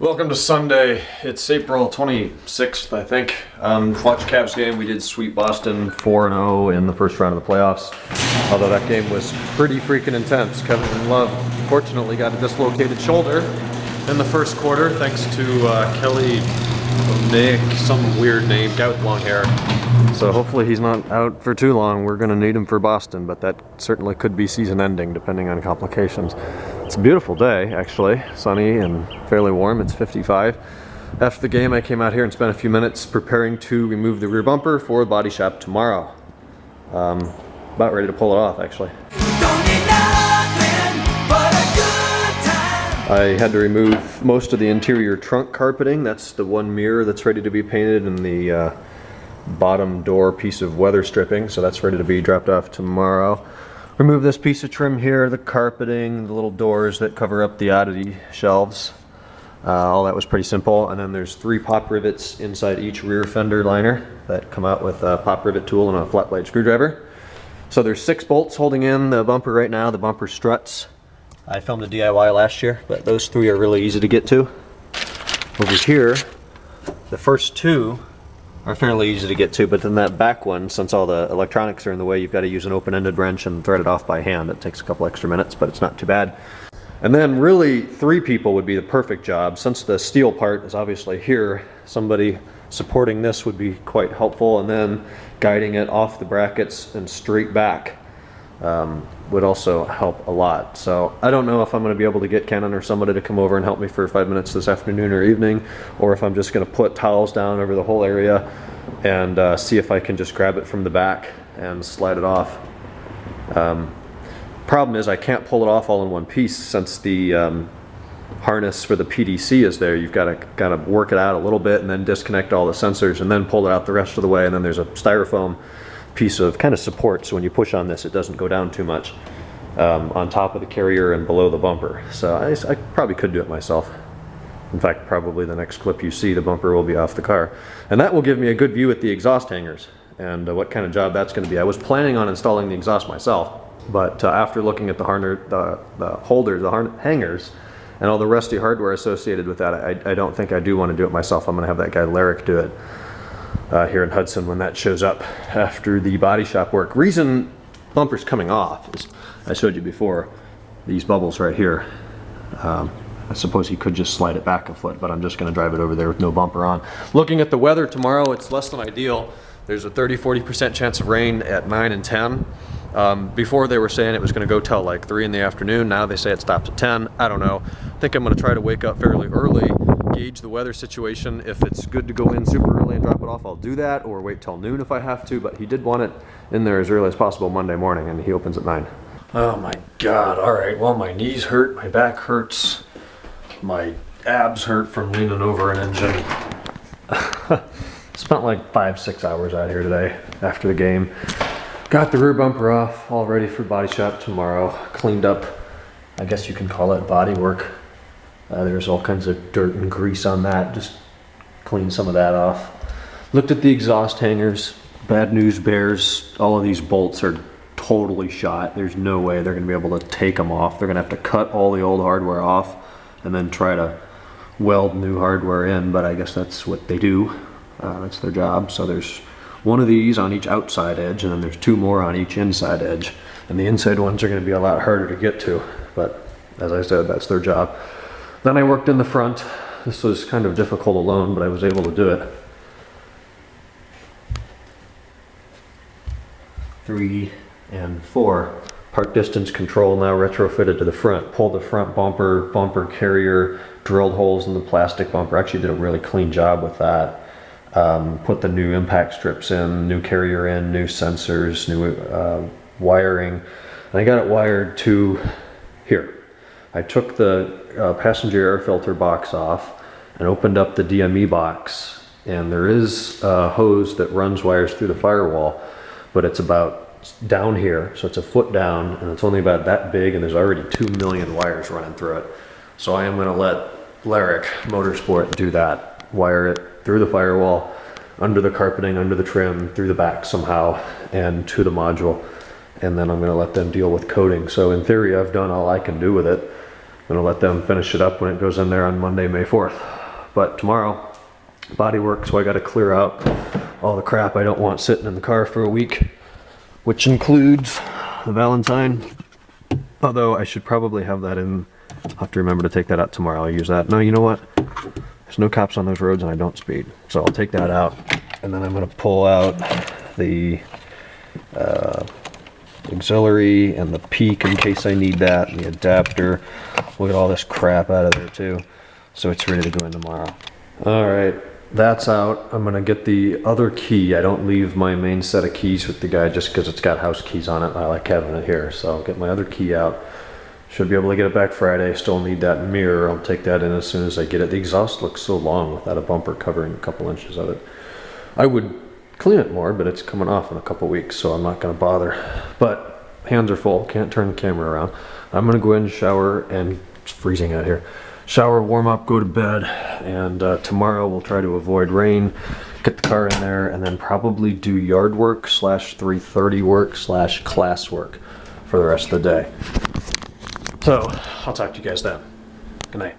Welcome to Sunday. It's April 26th, I think. Watched Cavs game. We did sweep Boston 4-0 in the first round of the playoffs. Although that game was pretty freaking intense. Kevin Love fortunately got a dislocated shoulder in the first quarter thanks to Kelly Nick, some weird name, guy with long hair. So hopefully he's not out for too long. We're gonna need him for Boston, but that certainly could be season ending depending on complications. It's a beautiful day, actually. Sunny and fairly warm. It's 55. After the game, I came out here and spent a few minutes preparing to remove the rear bumper for the body shop tomorrow. About ready to pull it off, actually. I had to remove most of the interior trunk carpeting. That's the one mirror that's ready to be painted and the bottom door piece of weather stripping. So that's ready to be dropped off tomorrow. Remove this piece of trim here, the carpeting, the little doors that cover up the oddity shelves. All that was pretty simple. And then there's 3 pop rivets inside each rear fender liner that come out with a pop rivet tool and a flat blade screwdriver. So there's 6 bolts holding in the bumper right now, the bumper struts. I filmed a DIY last year, but those 3 are really easy to get to. Over here, the first 2 are fairly easy to get to, but then that back one, since all the electronics are in the way, you've got to use an open-ended wrench and thread it off by hand. It takes a couple extra minutes, but it's not too bad. And then really 3 people would be the perfect job. Since the steel part is obviously here, somebody supporting this would be quite helpful, and then guiding it off the brackets and straight back would also help a lot. So I don't know if I'm going to be able to get Kenan or somebody to come over and help me for 5 minutes this afternoon or evening, or if I'm just going to put towels down over the whole area and see if I can just grab it from the back and slide it off. Problem is I can't pull it off all in one piece since the harness for the PDC is there. You've got to work it out a little bit and then disconnect all the sensors and then pull it out the rest of the way, and then there's a styrofoam piece of kind of support, so when you push on this it doesn't go down too much on top of the carrier and below the bumper. So I probably could do it myself. In fact, probably the next clip you see, the bumper will be off the car, and that will give me a good view at the exhaust hangers and what kind of job that's going to be. I was planning on installing the exhaust myself, but after looking at the holders, the hangers, and all the rusty hardware associated with that, I don't think I do want to do it myself. I'm going to have that guy Larrick do it here in Hudson when that shows up after the body shop work. Reason bumper's coming off is, I showed you before, these bubbles right here. I suppose he could just slide it back a foot, but I'm just going to drive it over there with no bumper on. Looking at the weather tomorrow, it's less than ideal. There's a 30-40% chance of rain at 9 and 10. Before they were saying it was going to go till like 3 in the afternoon. Now they say it stops at 10. I don't know. I think I'm going to try to wake up fairly early, gauge the weather situation. If it's good to go in super early and drop it off, I'll do that, or wait till noon if I have to, but he did want it in there as early as possible Monday morning, and he opens at 9. Oh my God. All right. Well, my knees hurt, my back hurts, my abs hurt from leaning over an engine. Spent like 5-6 hours out here today after the game. Got the rear bumper off, all ready for body shop tomorrow. Cleaned up, I guess you can call it body work. There's all kinds of dirt and grease on that. Just cleaned some of that off. Looked at the exhaust hangers. Bad news bears, all of these bolts are totally shot. There's no way they're going to be able to take them off. They're going to have to cut all the old hardware off and then try to weld new hardware in, but I guess that's what they do. That's their job. So there's one of these on each outside edge, and then there's 2 more on each inside edge. And the inside ones are going to be a lot harder to get to, but as I said, that's their job. Then I worked in the front. This was kind of difficult alone, but I was able to do it. 3 and 4. Park distance control now retrofitted to the front. Pulled the front bumper carrier, drilled holes in the plastic bumper. Actually did a really clean job with that. Put the new impact strips in, new carrier in, new sensors, new wiring. And I got it wired to here. I took the passenger air filter box off and opened up the DME box, and there is a hose that runs wires through the firewall, but it's about down here, so it's a foot down, and it's only about that big, and there's already 2 million wires running through it. So I am going to let Larrick Motorsport do that, wire it through the firewall, under the carpeting, under the trim, through the back somehow, and to the module, and then I'm going to let them deal with coding. So in theory, I've done all I can do with it. gonna let them finish it up when it goes in there on Monday, May 4th. But tomorrow, body work, so I gotta clear out all the crap I don't want sitting in the car for a week, which includes the Valentine. Although I should probably have that in. I'll have to remember to take that out tomorrow. I'll use that. No, you know what? There's no cops on those roads and I don't speed. So I'll take that out. And then I'm gonna pull out the auxiliary and the peak in case I need that, and the adapter. We'll get all this crap out of there too. So it's ready to go in tomorrow. All right, that's out. I'm gonna get the other key. I don't leave my main set of keys with the guy just because it's got house keys on it. I like having it here. So I'll get my other key out. Should be able to get it back Friday. Still need that mirror. I'll take that in as soon as I get it. The exhaust looks so long without a bumper covering a couple inches of it. I would clean it more, but it's coming off in a couple weeks, so I'm not gonna bother. But hands are full, can't turn the camera around. I'm gonna go in, shower, and it's freezing out here. Shower, warm up, go to bed, and tomorrow we'll try to avoid rain, get the car in there, and then probably do yard work / 330 work / class work for the rest of the day. So, I'll talk to you guys then. Good night.